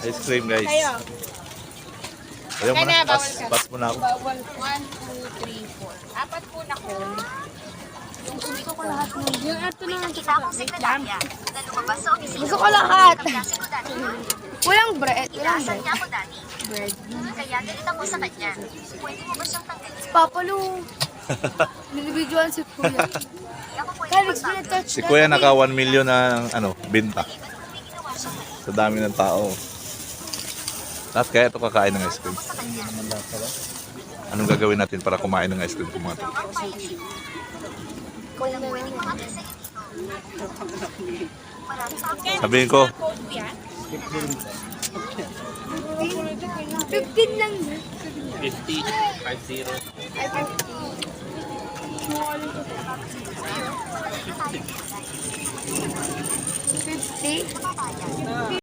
Ice cream, guys. Kayo. Ayaw mo na. Bawal ka. Pass mo na ako. Bawal. 1, 2, 3, 4. Apat po na ko. Gusto ko lahat ng... Yung ato na lang. Wait lang. Gusto ko lahat. Walang bread. Walang bread. Bread. Kaya ganito mo sa kanya. Pwede mo ba siyang tanggalin? Papalo. Nilibidyoan si Kuya. Felix, pinatouch Si Kuya naka 1 million na ano, binta. Sa dami ng tao. Lahat kaya ito kakain ng ice cream. Anong gagawin natin para kumain ng ice cream kung mga ito? Sabihin ko, 15 lang. 50, 50. Ay, 50. 50?